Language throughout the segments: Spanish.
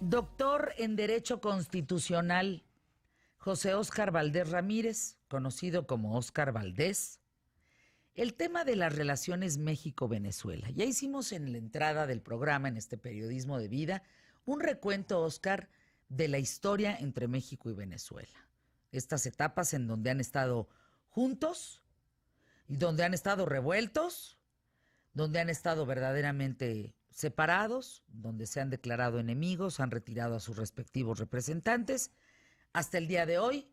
Doctor en Derecho Constitucional, José Óscar Valdés Ramírez, conocido como Óscar Valdés. El tema de las relaciones México-Venezuela. Ya hicimos en la entrada del programa, en este periodismo de vida, un recuento, Óscar, de la historia entre México y Venezuela. Estas etapas en donde han estado juntos y donde han estado revueltos, donde han estado verdaderamente separados, donde se han declarado enemigos, han retirado a sus respectivos representantes, hasta el día de hoy,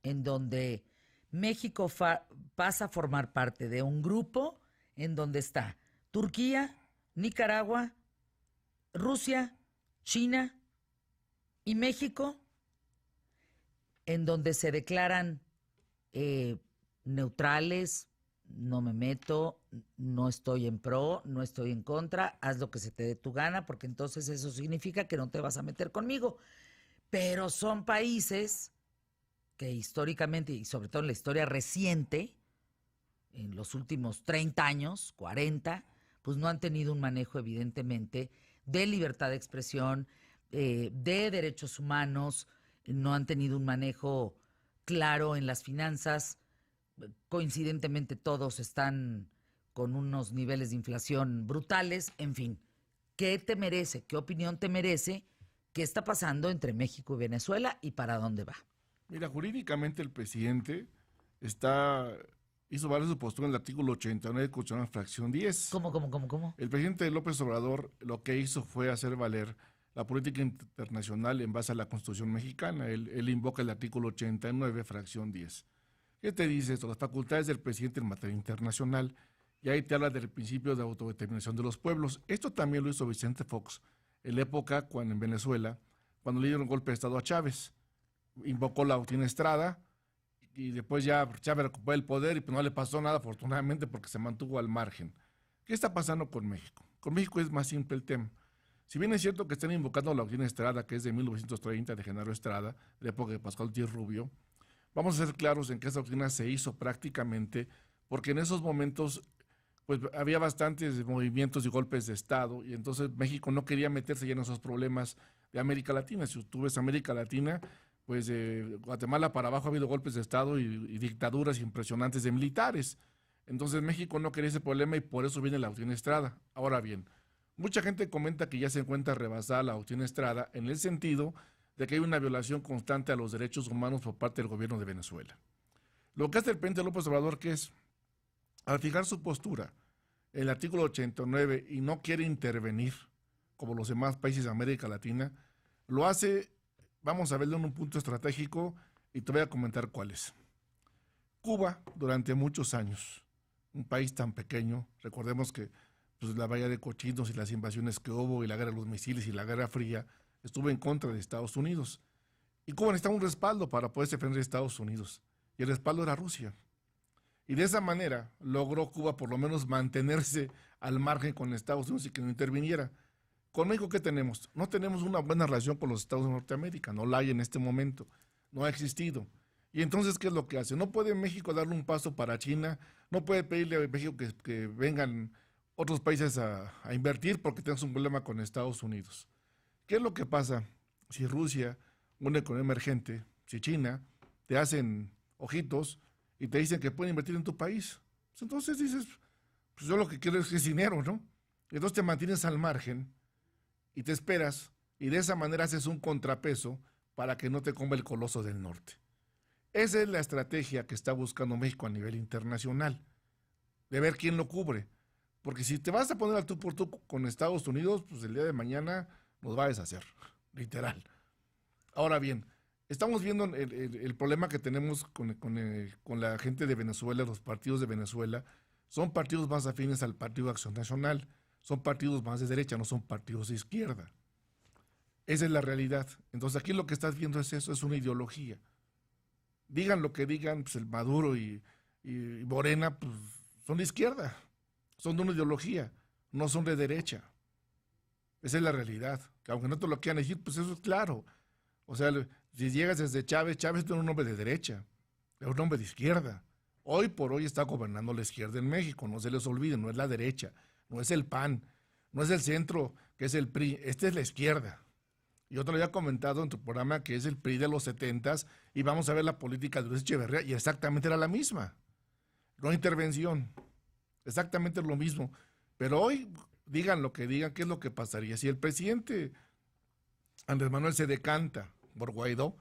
en donde México pasa a formar parte de un grupo en donde está Turquía, Nicaragua, Rusia, China y México, en donde se declaran neutrales, no me meto, no estoy en pro, no estoy en contra, haz lo que se te dé tu gana, porque entonces eso significa que no te vas a meter conmigo. Pero son países que históricamente, y sobre todo en la historia reciente, en los últimos 30 años, 40, pues no han tenido un manejo evidentemente de libertad de expresión, de derechos humanos, no han tenido un manejo claro en las finanzas. Coincidentemente todos están con unos niveles de inflación brutales. En fin, ¿qué te merece? ¿Qué opinión te merece? ¿Qué está pasando entre México y Venezuela y para dónde va? Mira, jurídicamente el presidente hizo valer su postura en el artículo 89 de Constitución, fracción 10. ¿Cómo? El presidente López Obrador lo que hizo fue hacer valer la política internacional en base a la Constitución mexicana. Él invoca el artículo 89, fracción 10. ¿Qué te dice esto? Las facultades del presidente en materia internacional, y ahí te habla del principio de autodeterminación de los pueblos. Esto también lo hizo Vicente Fox en la época cuando en Venezuela, cuando le dieron golpe de Estado a Chávez. Invocó la doctrina Estrada y después ya Chávez recuperó el poder y pues no le pasó nada, afortunadamente, porque se mantuvo al margen. ¿Qué está pasando con México? Con México es más simple el tema. Si bien es cierto que están invocando la doctrina Estrada, que es de 1930, de Genaro Estrada, de la época de Pascual Ortiz Rubio, vamos a ser claros en que esa doctrina se hizo prácticamente porque en esos momentos pues había bastantes movimientos y golpes de Estado, y entonces México no quería meterse ya en esos problemas de América Latina. Si tú ves América Latina, pues de Guatemala para abajo ha habido golpes de Estado y dictaduras impresionantes de militares. Entonces México no quería ese problema y por eso viene la doctrina Estrada. Ahora bien, mucha gente comenta que ya se encuentra rebasada la doctrina Estrada en el sentido de que hay una violación constante a los derechos humanos por parte del gobierno de Venezuela. Lo que hace el presidente López Obrador, que es, al fijar su postura en el artículo 89 y no quiere intervenir como los demás países de América Latina, lo hace, vamos a verlo en un punto estratégico y te voy a comentar cuál es. Cuba, durante muchos años, un país tan pequeño, recordemos que pues, la Bahía de Cochinos y las invasiones que hubo y la guerra de los misiles y la Guerra Fría, estuvo en contra de Estados Unidos. Y Cuba necesitaba un respaldo para poder defender a Estados Unidos. Y el respaldo era Rusia. Y de esa manera logró Cuba por lo menos mantenerse al margen con Estados Unidos y que no interviniera. Con México, ¿qué tenemos? No tenemos una buena relación con los Estados de Norteamérica. No la hay en este momento. No ha existido. Y entonces, ¿qué es lo que hace? No puede México darle un paso para China. No puede pedirle a México que vengan otros países a invertir porque tenemos un problema con Estados Unidos. ¿Qué es lo que pasa si Rusia, una economía emergente, si China, te hacen ojitos y te dicen que pueden invertir en tu país? Pues entonces dices, pues yo lo que quiero es dinero, ¿no? Y entonces te mantienes al margen y te esperas y de esa manera haces un contrapeso para que no te coma el coloso del norte. Esa es la estrategia que está buscando México a nivel internacional, de ver quién lo cubre. Porque si te vas a poner al tú por tú con Estados Unidos, pues el día de mañana nos va a deshacer, literal. Ahora bien, estamos viendo el problema que tenemos con la gente de Venezuela, los partidos de Venezuela. Son partidos más afines al Partido de Acción Nacional, son partidos más de derecha, no son partidos de izquierda. Esa es la realidad. Entonces aquí lo que estás viendo es eso, es una ideología. Digan lo que digan, pues el Maduro y Morena, pues son de izquierda, son de una ideología, no son de derecha. Esa es la realidad, que aunque no te lo quieran decir, pues eso es claro. O sea, si llegas desde Chávez, Chávez no es un hombre de derecha, es un hombre de izquierda. Hoy por hoy está gobernando la izquierda en México, no se les olvide, no es la derecha, no es el PAN, no es el centro, que es el PRI, esta es la izquierda. Yo te lo había comentado en tu programa que es el PRI de los 70s y vamos a ver la política de Luis Echeverría y exactamente era la misma. No intervención. Exactamente lo mismo. Pero hoy, digan lo que digan, ¿qué es lo que pasaría? Si el presidente Andrés Manuel se decanta por Guaidó,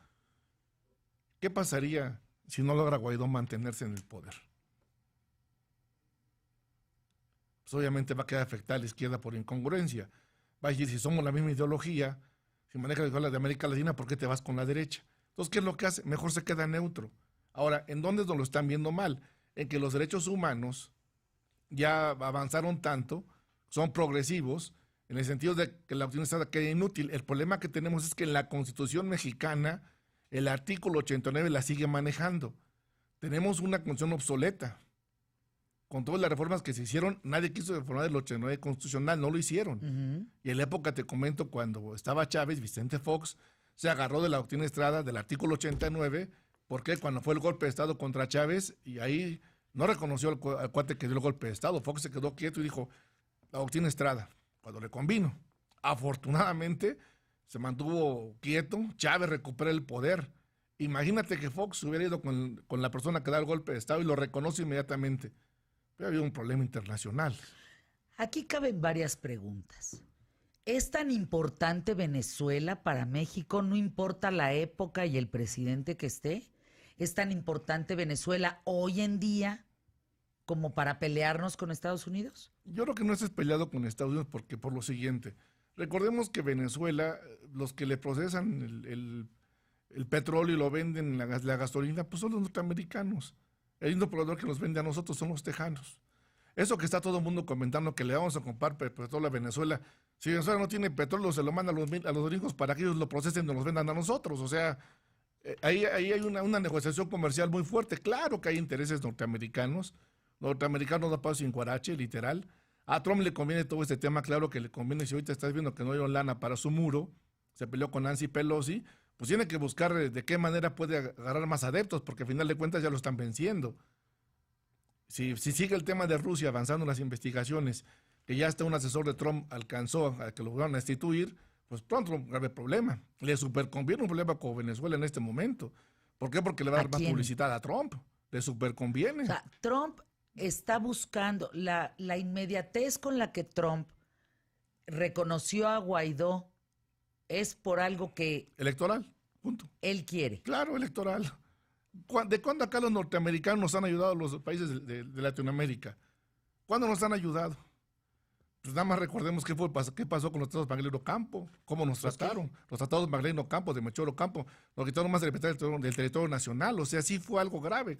¿qué pasaría si no logra Guaidó mantenerse en el poder? Pues obviamente va a quedar afectada a la izquierda por incongruencia. Va a decir, si somos la misma ideología, si manejas la de América Latina, ¿por qué te vas con la derecha? Entonces, ¿qué es lo que hace? Mejor se queda neutro. Ahora, ¿en dónde nos lo están viendo mal? En que los derechos humanos ya avanzaron tanto, son progresivos, en el sentido de que la opción está queda inútil. El problema que tenemos es que en la Constitución mexicana, el artículo 89 la sigue manejando. Tenemos una constitución obsoleta. Con todas las reformas que se hicieron, nadie quiso reformar el 89 constitucional, no lo hicieron. Y en la época, te comento, cuando estaba Chávez, Vicente Fox se agarró de la doctrina Estrada del artículo 89, porque cuando fue el golpe de Estado contra Chávez, y ahí no reconoció al cuate que dio el golpe de Estado, Fox se quedó quieto y dijo, la doctrina Estrada, cuando le convino. Afortunadamente, se mantuvo quieto, Chávez recuperó el poder. Imagínate que Fox hubiera ido con la persona que da el golpe de Estado y lo reconoce inmediatamente. Pero había un problema internacional. Aquí caben varias preguntas. ¿Es tan importante Venezuela para México? ¿No importa la época y el presidente que esté? ¿Es tan importante Venezuela hoy en día como para pelearnos con Estados Unidos? Yo creo que no estés peleado con Estados Unidos porque por lo siguiente. Recordemos que Venezuela, los que le procesan el petróleo y lo venden, la gasolina, pues son los norteamericanos. El único proveedor que nos vende a nosotros son los tejanos. Eso que está todo el mundo comentando que le vamos a comprar petróleo a Venezuela. Si Venezuela no tiene petróleo, se lo manda a los gringos para que ellos lo procesen y nos los vendan a nosotros. O sea, ahí hay una negociación comercial muy fuerte. Claro que hay intereses norteamericanos. Norteamericanos no pasan sin guarache, literal. A Trump le conviene todo este tema, claro que le conviene. Si ahorita estás viendo que no hay lana para su muro, se peleó con Nancy Pelosi, pues tiene que buscar de qué manera puede agarrar más adeptos, porque al final de cuentas ya lo están venciendo. Si sigue el tema de Rusia avanzando en las investigaciones, que ya hasta un asesor de Trump alcanzó a que lo van a destituir, pues pronto un grave problema. Le superconviene un problema con Venezuela en este momento. ¿Por qué? Porque le va a dar más publicidad a Trump. Le superconviene. O sea, Trump está buscando la inmediatez con la que Trump reconoció a Guaidó. Es por algo que... Electoral, punto. Él quiere. Claro, electoral. ¿De cuándo acá los norteamericanos nos han ayudado a los países de Latinoamérica? ¿Cuándo nos han ayudado? Pues nada más recordemos qué pasó con los tratados Magdaleno Campo, cómo nos trataron. Los tratados Magdaleno Campo, de Mechoro Campo, nos quitaron más del territorio nacional. O sea, sí fue algo grave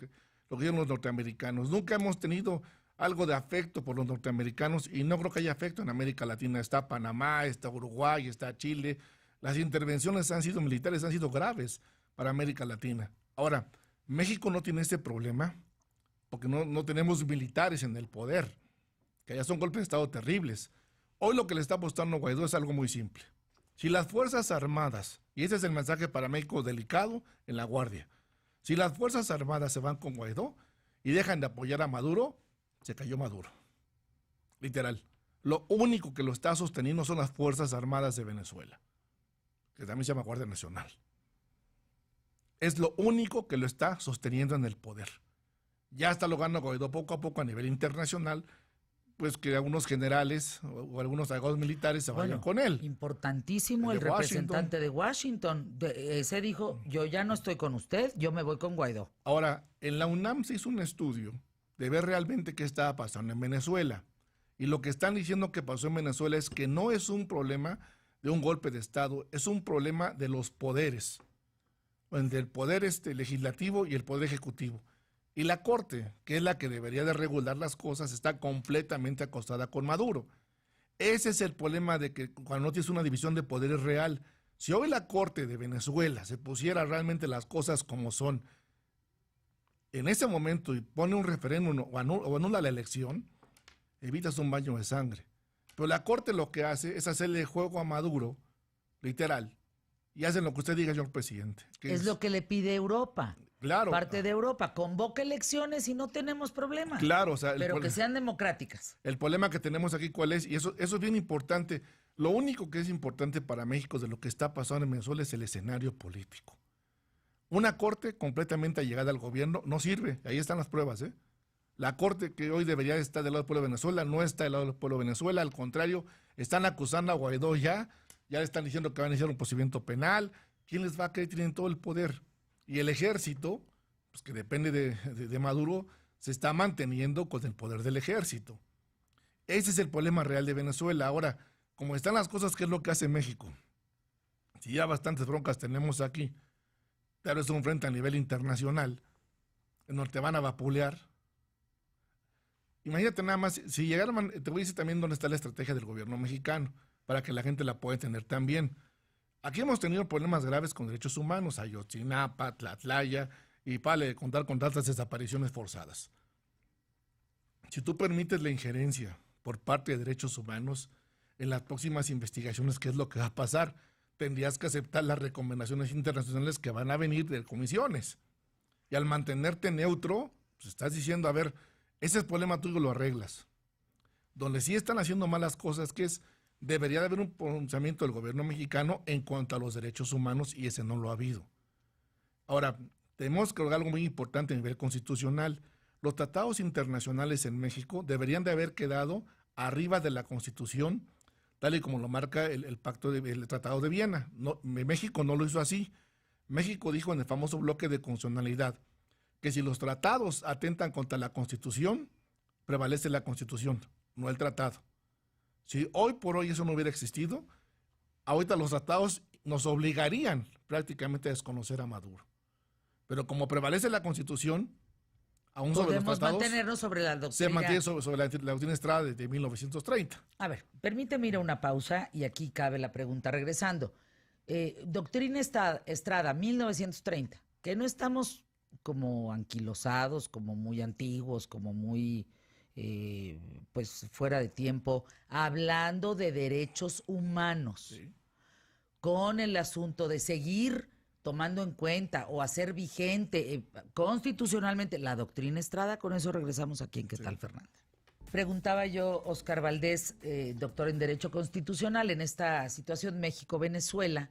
lo que hicieron los norteamericanos. Nunca hemos tenido algo de afecto por los norteamericanos y no creo que haya afecto en América Latina. Está Panamá, está Uruguay, está Chile. Las intervenciones militares han sido graves para América Latina. Ahora, México no tiene este problema porque no tenemos militares en el poder, que ya son golpes de Estado terribles. Hoy lo que le está apostando a Guaidó es algo muy simple. Si las Fuerzas Armadas, y ese es el mensaje para México delicado en la Guardia, si las Fuerzas Armadas se van con Guaidó y dejan de apoyar a Maduro, se cayó Maduro. Literal. Lo único que lo está sosteniendo son las Fuerzas Armadas de Venezuela, que también se llama Guardia Nacional. Es lo único que lo está sosteniendo en el poder. Ya está logrando Guaidó poco a poco a nivel internacional, pues que algunos generales o algunos agentes militares se vayan con él. Importantísimo el representante de Washington. Ese dijo, yo ya no estoy con usted, yo me voy con Guaidó. Ahora, en la UNAM se hizo un estudio de ver realmente qué estaba pasando en Venezuela. Y lo que están diciendo que pasó en Venezuela es que no es un problema de un golpe de Estado, es un problema de los poderes, del poder legislativo y el poder ejecutivo. Y la Corte, que es la que debería de regular las cosas, está completamente acostada con Maduro. Ese es el problema de que cuando no tienes una división de poderes real, si hoy la Corte de Venezuela se pusiera realmente las cosas como son, en ese momento y pone un referéndum o anula la elección, evitas un baño de sangre. Pero la Corte lo que hace es hacerle juego a Maduro, literal, y hacen lo que usted diga, señor presidente. Es lo que le pide Europa. Claro. Parte de Europa. Convoca elecciones y no tenemos problema. Claro, o sea. Pero que sean democráticas. El problema que tenemos aquí, ¿cuál es? Y eso es bien importante. Lo único que es importante para México de lo que está pasando en Venezuela es el escenario político. Una corte completamente allegada al gobierno no sirve, ahí están las pruebas, ¿eh? La corte que hoy debería estar del lado del pueblo de Venezuela no está del lado del pueblo de Venezuela, al contrario, están acusando a Guaidó ya le están diciendo que van a iniciar un procedimiento penal. ¿Quién les va a creer? Tienen todo el poder. Y el ejército, pues que depende de Maduro, se está manteniendo con el poder del ejército. Ese es el problema real de Venezuela. Ahora, como están las cosas, ¿qué es lo que hace México? Si ya bastantes broncas tenemos aquí, tal vez un frente a nivel internacional, en donde te van a vapulear. Imagínate nada más, si llegaran, te voy a decir también dónde está la estrategia del gobierno mexicano, para que la gente la pueda entender también. Aquí hemos tenido problemas graves con derechos humanos, Ayotzinapa, Tlatlaya, y para de contar con tantas desapariciones forzadas. Si tú permites la injerencia por parte de derechos humanos en las próximas investigaciones, ¿qué es lo que va a pasar? Tendrías que aceptar las recomendaciones internacionales que van a venir de comisiones. Y al mantenerte neutro, pues estás diciendo, a ver, ese es el problema tuyo, lo arreglas. Donde sí están haciendo malas cosas, que es, debería de haber un pronunciamiento del gobierno mexicano en cuanto a los derechos humanos, y ese no lo ha habido. Ahora, tenemos que lograr algo muy importante a nivel constitucional. Los tratados internacionales en México deberían de haber quedado arriba de la Constitución, tal y como lo marca el Tratado de Viena. No, México no lo hizo así. México dijo en el famoso bloque de constitucionalidad que si los tratados atentan contra la Constitución, prevalece la Constitución, no el tratado. Si hoy por hoy eso no hubiera existido, ahorita los tratados nos obligarían prácticamente a desconocer a Maduro. Pero como prevalece la Constitución, aún sobre los tratados, mantenernos sobre la doctrina. Se mantiene sobre la doctrina Estrada de 1930. A ver, permíteme ir a una pausa y aquí cabe la pregunta regresando. Doctrina Estrada, 1930, que no estamos como anquilosados, como muy antiguos, como muy pues fuera de tiempo, hablando de derechos humanos, sí, con el asunto de seguir tomando en cuenta o hacer vigente constitucionalmente la doctrina Estrada. Con eso regresamos aquí en ¿Qué tal, Fernández? Preguntaba yo, Óscar Valdés, doctor en Derecho Constitucional, en esta situación México-Venezuela,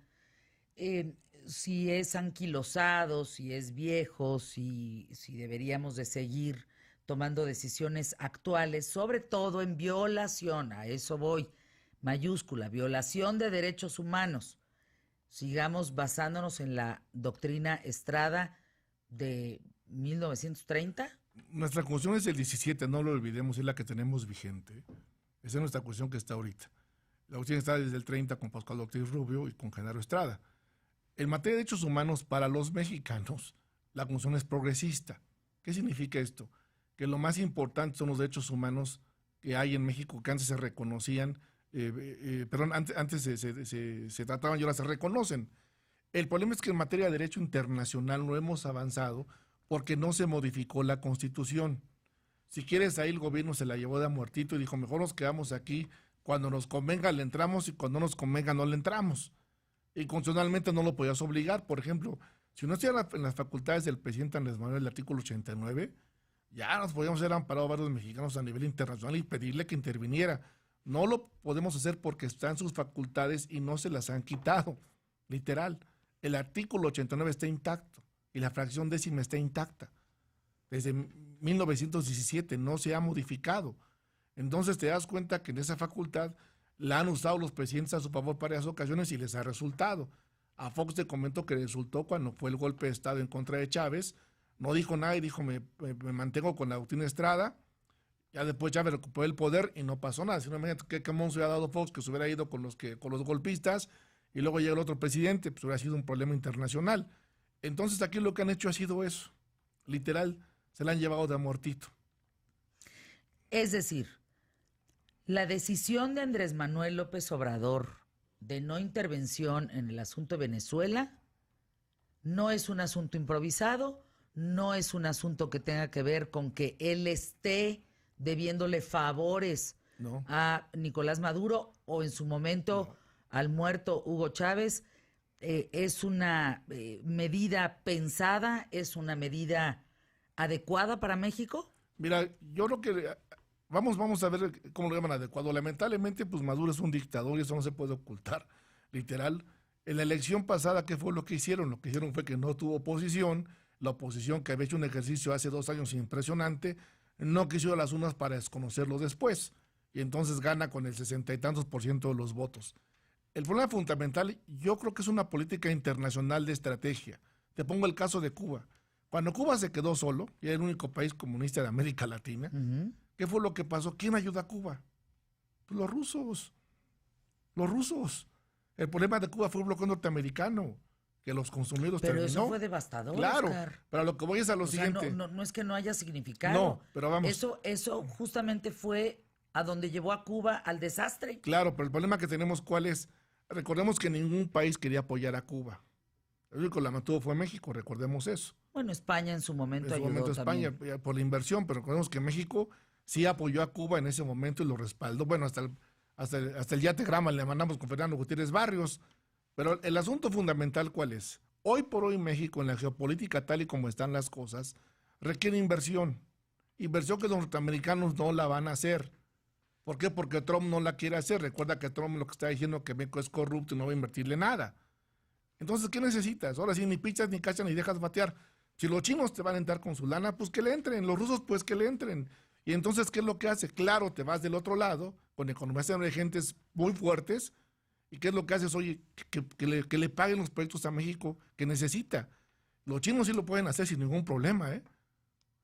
si es anquilosado, si es viejo, si deberíamos de seguir tomando decisiones actuales, sobre todo en violación, a eso voy, mayúscula, violación de derechos humanos. Sigamos basándonos en la doctrina Estrada de 1930. Nuestra constitución es el 17, no lo olvidemos, es la que tenemos vigente. Esa es nuestra constitución que está ahorita. La constitución está desde el 30 con Pascual Ortiz Rubio y con Genaro Estrada. En materia de derechos humanos, para los mexicanos, la constitución es progresista. ¿Qué significa esto? Que lo más importante son los derechos humanos que hay en México, que antes se reconocían, antes se trataban y ahora se reconocen. El problema es que en materia de derecho internacional no hemos avanzado porque no se modificó la Constitución. Si quieres, ahí el gobierno se la llevó de a muertito y dijo, mejor nos quedamos aquí, cuando nos convenga le entramos y cuando no nos convenga no le entramos. Y constitucionalmente no lo podías obligar. Por ejemplo, si no estuviera en las facultades del presidente Andrés Manuel, el artículo 89, ya nos podíamos haber amparado varios mexicanos a nivel internacional y pedirle que interviniera. No lo podemos hacer porque está en sus facultades y no se las han quitado, literal. El artículo 89 está intacto y la fracción 10ª está intacta. Desde 1917 no se ha modificado. Entonces te das cuenta que en esa facultad la han usado los presidentes a su favor para varias ocasiones y les ha resultado. A Fox te comento que resultó cuando fue el golpe de Estado en contra de Chávez. No dijo nada y dijo, me mantengo con la doctrina Estrada. Ya después Chávez recuperó el poder y no pasó nada. Si no, imagínate qué monstruo hubiera dado Fox, que se hubiera ido con los golpistas y luego llega el otro presidente, pues hubiera sido un problema internacional. Entonces aquí lo que han hecho ha sido eso. Literal, se la han llevado de a muertito. Es decir, la decisión de Andrés Manuel López Obrador de no intervención en el asunto de Venezuela no es un asunto improvisado, no es un asunto que tenga que ver con que él esté debiéndole favores a Nicolás Maduro o en su momento al muerto Hugo Chávez. ¿Es una medida pensada? ¿Es una medida adecuada para México? Mira, yo creo que vamos a ver cómo lo llaman adecuado. Lamentablemente, pues Maduro es un dictador y eso no se puede ocultar, literal. En la elección pasada, ¿qué fue lo que hicieron? Lo que hicieron fue que no tuvo oposición. La oposición, que había hecho un ejercicio hace 2 años impresionante, no quiso ir a las urnas para desconocerlo después. Y entonces gana con el 60 y tantos % de los votos. El problema fundamental, yo creo que es una política internacional de estrategia. Te pongo el caso de Cuba. Cuando Cuba se quedó solo, y era el único país comunista de América Latina, ¿qué fue lo que pasó? ¿Quién ayuda a Cuba? Pues los rusos. Los rusos. El problema de Cuba fue un bloqueo norteamericano, que los consumidores pero terminó. eso fue devastador, Claro, Oscar. pero a lo que voy es a lo O sea, siguiente. no es que no haya significado. No, pero vamos. Eso justamente fue a donde llevó a Cuba al desastre. Claro, pero el problema que tenemos, ¿cuál es? Recordemos que ningún país quería apoyar a Cuba. El único que la mantuvo fue México, recordemos eso. Bueno, España en su momento En su ayudó momento España, también. por la inversión, pero recordemos que México sí apoyó a Cuba en ese momento y lo respaldó. Bueno, hasta el yate Grama le mandamos con Fernando Gutiérrez Barrios. Pero el asunto fundamental, ¿cuál es? Hoy por hoy México, en la geopolítica tal y como están las cosas, requiere inversión. Inversión que los norteamericanos no la van a hacer. ¿Por qué? Porque Trump no la quiere hacer. Recuerda que Trump lo que está diciendo es que México es corrupto y no va a invertirle nada. Entonces, ¿qué necesitas? Ahora sí, ni pichas, ni cachas, ni dejas batear. Si los chinos te van a entrar con su lana, pues que le entren. Los rusos, pues que le entren. Y entonces, ¿qué es lo que hace? Claro, te vas del otro lado, con economías emergentes muy fuertes. ¿Y qué es lo que haces? Oye, que le paguen los proyectos a México que necesita. Los chinos sí lo pueden hacer sin ningún problema, ¿eh?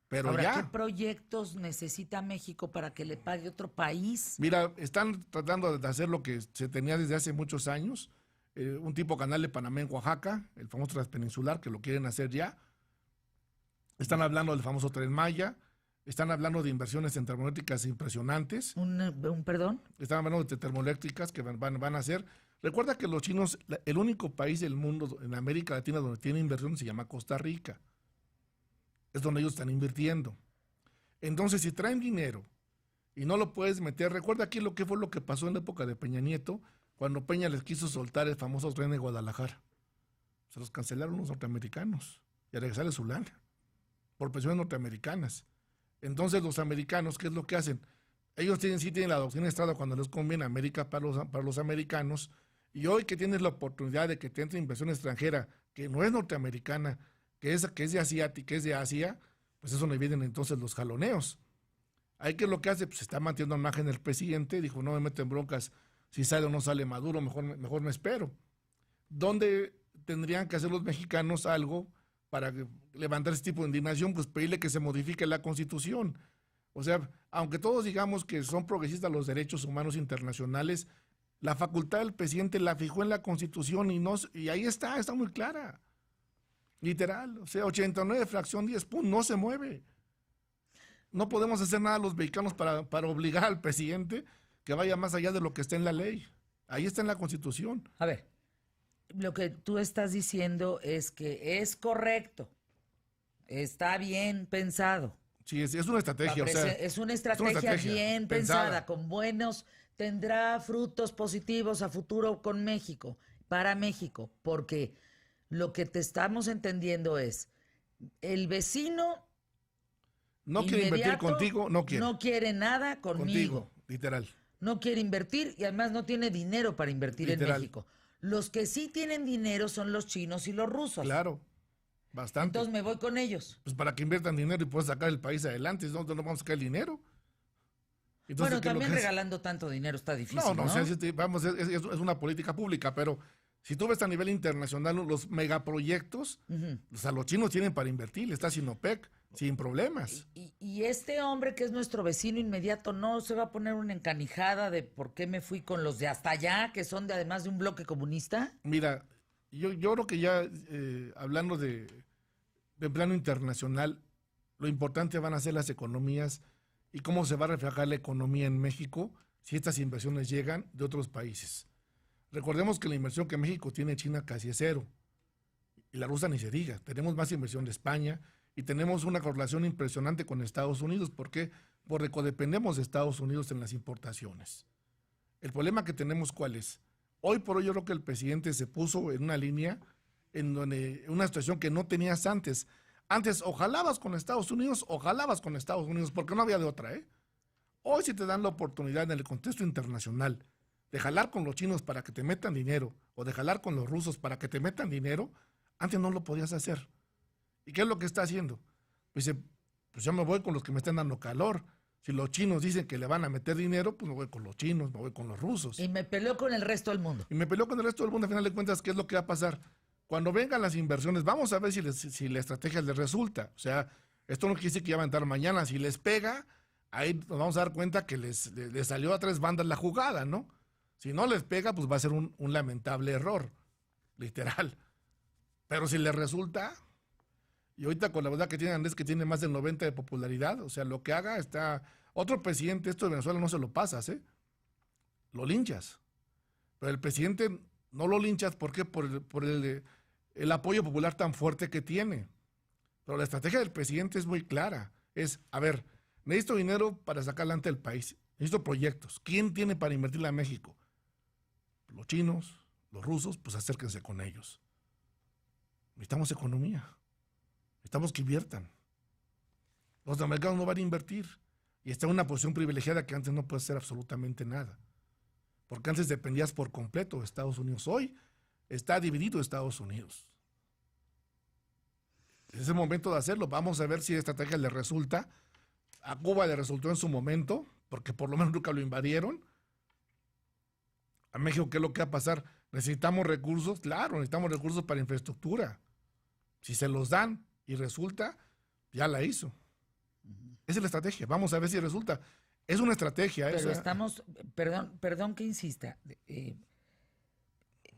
Pero Ahora, ya. ¿qué proyectos necesita México para que le pague otro país? Mira, están tratando de hacer lo que se tenía desde hace muchos años, un tipo canal de Panamá en Oaxaca, el famoso transpeninsular, que lo quieren hacer ya. Están hablando del famoso Tren Maya, están hablando de inversiones en termoeléctricas impresionantes. ¿Un perdón? Están hablando de termoeléctricas que van a hacer. Recuerda que los chinos, el único país del mundo, en América Latina, donde tiene inversión se llama Costa Rica. Es donde ellos están invirtiendo. Entonces, si traen dinero y no lo puedes meter, recuerda aquí lo que fue lo que pasó en la época de Peña Nieto, cuando Peña les quiso soltar el famoso tren de Guadalajara. Se los cancelaron los norteamericanos y a regresarle su lana por presiones norteamericanas. Entonces, los americanos, ¿qué es lo que hacen? Ellos sí tienen la doctrina Estrada cuando les conviene, América para los americanos, y hoy que tienes la oportunidad de que te entre inversión extranjera, que no es norteamericana, que es de Asia, pues eso no vienen entonces los jaloneos. Ahí que es lo que hace, pues está manteniendo imagen el presidente, dijo, no me meten broncas, si sale o no sale Maduro, mejor me espero. ¿Dónde tendrían que hacer los mexicanos algo para levantar ese tipo de indignación? Pues pedirle que se modifique la Constitución. O sea, aunque todos digamos que son progresistas los derechos humanos internacionales, la facultad del presidente la fijó en la Constitución y ahí está muy clara. Literal, o sea, 89 fracción 10, ¡pum!, no se mueve. No podemos hacer nada los mexicanos para obligar al presidente que vaya más allá de lo que está en la ley. Ahí está en la Constitución. A ver, lo que tú estás diciendo es que es correcto, está bien pensado. Sí, es una estrategia. Es una estrategia bien pensada, con buenos, tendrá frutos positivos a futuro con México, para México, porque lo que te estamos entendiendo es, el vecino no quiere invertir contigo, no quiere nada conmigo. Literal. No quiere invertir y además no tiene dinero para invertir en México. Los que sí tienen dinero son los chinos y los rusos. Claro, bastante. Entonces me voy con ellos. Pues para que inviertan dinero y puedan sacar el país adelante, no vamos a sacar el dinero. Bueno, Entonces, también regalando tanto dinero está difícil, ¿no? O sea, es una política pública, pero si tú ves a nivel internacional los megaproyectos, o sea, los chinos tienen para invertir, está Sinopec, sin problemas. Y este hombre que es nuestro vecino inmediato, ¿no se va a poner una encanijada de por qué me fui con los de hasta allá, que son además de un bloque comunista? Mira, yo creo que ya hablando de plano internacional, lo importante van a ser las economías y cómo se va a reflejar la economía en México si estas inversiones llegan de otros países. Recordemos que la inversión que México tiene en China casi es cero, y la rusa ni se diga. Tenemos más inversión de España y tenemos una correlación impresionante con Estados Unidos. ¿Por qué? Porque codependemos de Estados Unidos en las importaciones. El problema que tenemos, ¿cuál es? Hoy por hoy yo creo que el presidente se puso en una línea, en donde una situación que no tenías antes. Antes o jalabas con Estados Unidos, porque no había de otra, ¿eh? Hoy si te dan la oportunidad en el contexto internacional de jalar con los chinos para que te metan dinero o de jalar con los rusos para que te metan dinero, antes no lo podías hacer. ¿Y qué es lo que está haciendo? Pues dice, pues yo me voy con los que me están dando calor. Si los chinos dicen que le van a meter dinero, pues me voy con los chinos, me voy con los rusos. Y me peleo con el resto del mundo. Y me peleo con el resto del mundo, al final de cuentas, ¿qué es lo que va a pasar? Cuando vengan las inversiones, vamos a ver si la estrategia les resulta. O sea, esto no quiere decir que ya van a entrar mañana. Si les pega, ahí nos vamos a dar cuenta que les salió a tres bandas la jugada, ¿no? Si no les pega, pues va a ser un lamentable error, literal. Pero si les resulta, y ahorita con la verdad que tiene Andrés, que tiene más del 90 de popularidad, o sea, lo que haga está... Otro presidente, esto de Venezuela no se lo pasas, ¿eh? Lo linchas. Pero el presidente no lo linchas, ¿por qué? Por el apoyo popular tan fuerte que tiene. Pero la estrategia del presidente es muy clara. Es, a ver, necesito dinero para sacar adelante el país. Necesito proyectos. ¿Quién tiene para invertirle a México? Los chinos, los rusos, pues acérquense con ellos. Necesitamos economía. Necesitamos que inviertan. Los americanos no van a invertir. Y está en una posición privilegiada que antes no puede hacer absolutamente nada. Porque antes dependías por completo de Estados Unidos. Hoy está dividido Estados Unidos. Es el momento de hacerlo. Vamos a ver si la estrategia le resulta. A Cuba le resultó en su momento, porque por lo menos nunca lo invadieron. A México, ¿qué es lo que va a pasar? ¿Necesitamos recursos? Claro, necesitamos recursos para infraestructura. Si se los dan y resulta, ya la hizo. Esa es la estrategia. Vamos a ver si resulta. Es una estrategia. Pero estamos, perdón que insista,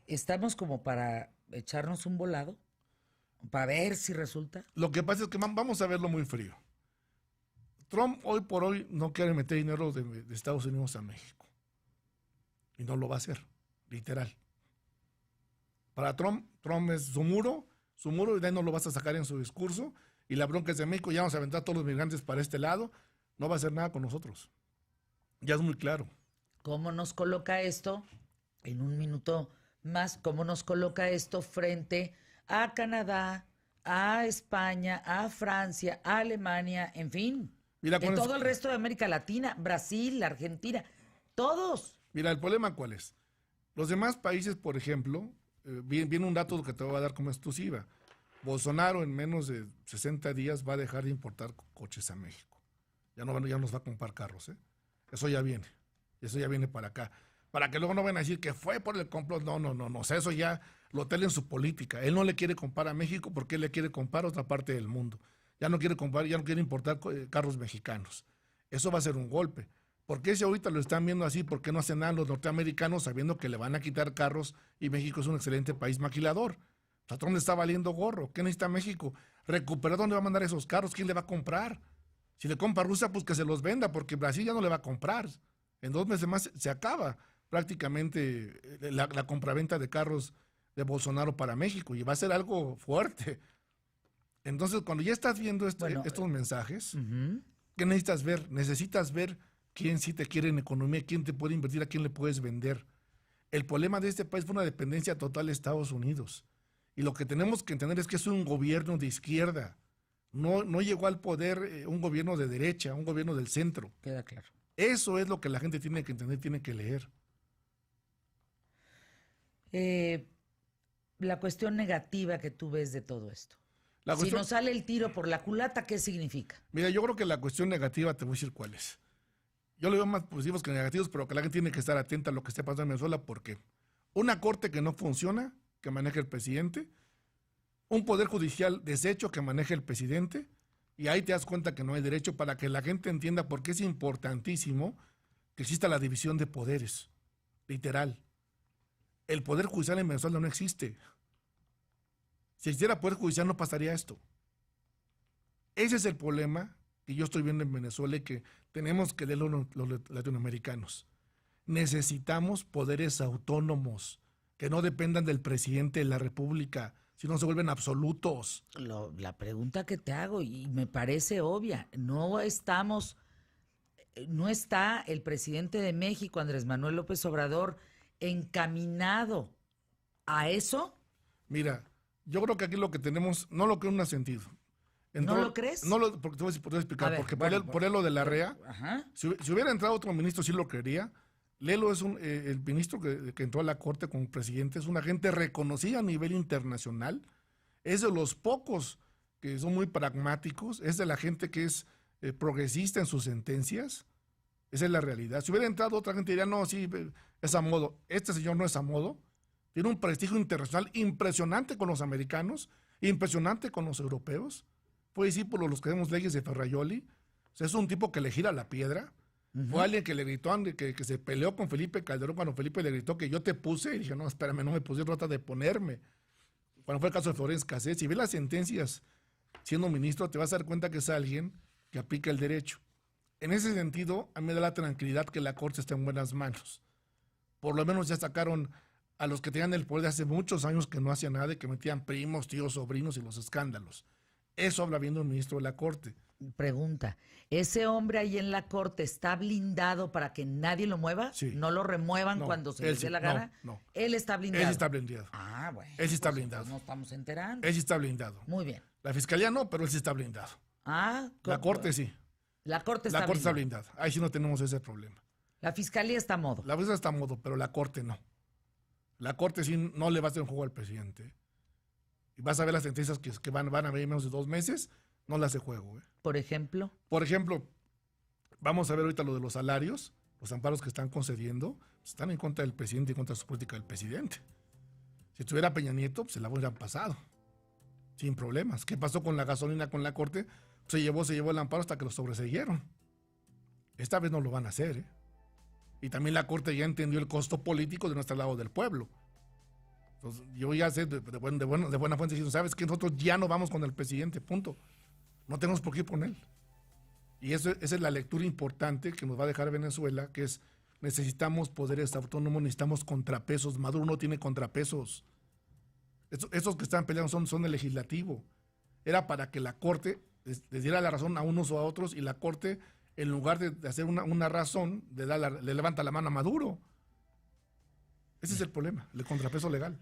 estamos como para echarnos un volado, para ver si resulta. Lo que pasa es que vamos a verlo muy frío. Trump hoy por hoy no quiere meter dinero de Estados Unidos a México. Y no lo va a hacer, literal. Para Trump es su muro y de ahí no lo vas a sacar en su discurso. Y la bronca es de México, ya vamos a aventar todos los migrantes para este lado. No va a hacer nada con nosotros. Ya es muy claro. ¿Cómo nos coloca esto, en un minuto más, cómo nos coloca esto frente a Canadá, a España, a Francia, a Alemania, en fin, Mira, de todo el resto de América Latina, Brasil, Argentina, todos? Mira, el problema ¿cuál es? Los demás países, por ejemplo, viene un dato que te voy a dar como exclusiva. Bolsonaro en menos de 60 días va a dejar de importar coches a México. Ya nos va a comprar carros, ¿eh? Eso ya viene para acá. Para que luego no vayan a decir que fue por el complot. No. O sea, eso ya lo tela en su política. Él no le quiere comprar a México porque él le quiere comprar a otra parte del mundo. Ya no quiere importar carros mexicanos. Eso va a ser un golpe. ¿Por qué si ahorita lo están viendo así? ¿Por qué no hacen nada los norteamericanos sabiendo que le van a quitar carros y México es un excelente país maquilador? ¿A dónde está valiendo gorro? ¿Qué necesita México? ¿Recuperar dónde va a mandar esos carros? ¿Quién le va a comprar? Si le compra a Rusia, pues que se los venda, porque Brasil ya no le va a comprar. En 2 meses más se acaba prácticamente la compraventa de carros de Bolsonaro para México y va a ser algo fuerte. Entonces, cuando ya estás viendo estos mensajes, ¿qué necesitas ver? Necesitas ver quién sí te quiere en economía, quién te puede invertir, a quién le puedes vender. El problema de este país fue una dependencia total de Estados Unidos. Y lo que tenemos que entender es que es un gobierno de izquierda. No llegó al poder un gobierno de derecha, un gobierno del centro. Queda claro. Eso es lo que la gente tiene que entender, tiene que leer. La cuestión negativa que tú ves de todo esto. Si nos sale el tiro por la culata, ¿qué significa? Mira, yo creo que la cuestión negativa, te voy a decir cuál es. Yo le veo más positivos que negativos, pero que la gente tiene que estar atenta a lo que esté pasando en Venezuela, porque una corte que no funciona, que maneja el presidente, un poder judicial deshecho que maneja el presidente, y ahí te das cuenta que no hay derecho, para que la gente entienda por qué es importantísimo que exista la división de poderes, literal. El poder judicial en Venezuela no existe. Si existiera poder judicial no pasaría esto. Ese es el problema que yo estoy viendo en Venezuela y que tenemos que leer los latinoamericanos. Necesitamos poderes autónomos que no dependan del presidente de la República, si no se vuelven absolutos. La pregunta que te hago, y me parece obvia, no está el presidente de México, Andrés Manuel López Obrador, encaminado a eso. Mira, yo creo que aquí lo que tenemos, no lo que no ha sentido. ¿No lo crees? No lo, porque te voy a explicar. ver, porque bueno, por él lo de la REA, Ajá. si hubiera entrado otro ministro, sí lo creería. Lelo es el ministro que entró a la Corte como presidente, es una gente reconocida a nivel internacional, es de los pocos que son muy pragmáticos, es de la gente que es progresista en sus sentencias. Esa es la realidad. Si hubiera entrado otra gente diría, no, sí, es a modo. Este señor no es a modo. Tiene un prestigio internacional impresionante con los americanos, impresionante con los europeos. Fue discípulo de los que vemos leyes de Ferraioli. O sea, es un tipo que le gira la piedra. Fue alguien que le gritó, que se peleó con Felipe Calderón cuando Felipe le gritó que yo te puse. Y dije, no, espérame, no me puse, trata de ponerme. Cuando fue el caso de Florence Cassés, si ves las sentencias siendo ministro, te vas a dar cuenta que es alguien que aplica el derecho. En ese sentido, a mí me da la tranquilidad que la Corte está en buenas manos. Por lo menos ya sacaron a los que tenían el poder de hace muchos años que no hacían nada y que metían primos, tíos, sobrinos y los escándalos. Eso habla bien de un ministro de la Corte. Pregunta, ¿ese hombre ahí en la Corte está blindado para que nadie lo mueva? Sí. ¿No lo remuevan No, cuando se él les dé sí, la gana? no. Él está blindado. Él sí está blindado. Ah, bueno. Él sí está pues blindado. entonces no estamos enterando. Él sí está blindado. Muy bien. La Fiscalía no, pero él sí está blindado. Ah, La Corte sí. La Corte está La Corte está blindada. blindada. Ahí sí no tenemos ese problema. La Fiscalía está a modo. La Fiscalía está a modo, pero la Corte no. La Corte sí no le va a hacer un juego al presidente. Y vas a ver las sentencias que van a venir menos de 2 meses, no le hace juego. Por ejemplo. Por ejemplo, vamos a ver ahorita lo de los salarios, los amparos que están concediendo, están en contra del presidente y contra su política del presidente. Si estuviera Peña Nieto, pues se la hubieran pasado, sin problemas. ¿Qué pasó con la gasolina con la Corte? Se llevó el amparo hasta que lo sobreseyeron. Esta vez no lo van a hacer, ¿eh? Y también la Corte ya entendió el costo político de no estar al lado del pueblo. Entonces, yo ya sé de buena fuente diciendo, ¿sabes qué? Nosotros ya no vamos con el presidente, punto. No tenemos por qué ir con él. Y esa es la lectura importante que nos va a dejar Venezuela, que es, necesitamos poderes autónomos, necesitamos contrapesos. Maduro no tiene contrapesos. Esos que están peleando son el legislativo. Era para que la Corte les diera la razón a unos o a otros y la Corte, en lugar de hacer una razón, le levanta la mano a Maduro. Ese es el problema, el contrapeso legal.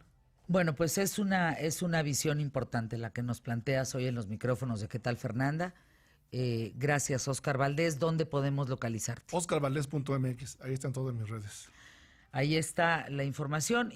Bueno, pues es una visión importante la que nos planteas hoy en los micrófonos de ¿Qué tal, Fernanda? Gracias, Óscar Valdés. ¿Dónde podemos localizarte? OscarValdez.mx, ahí están todas mis redes. Ahí está la información.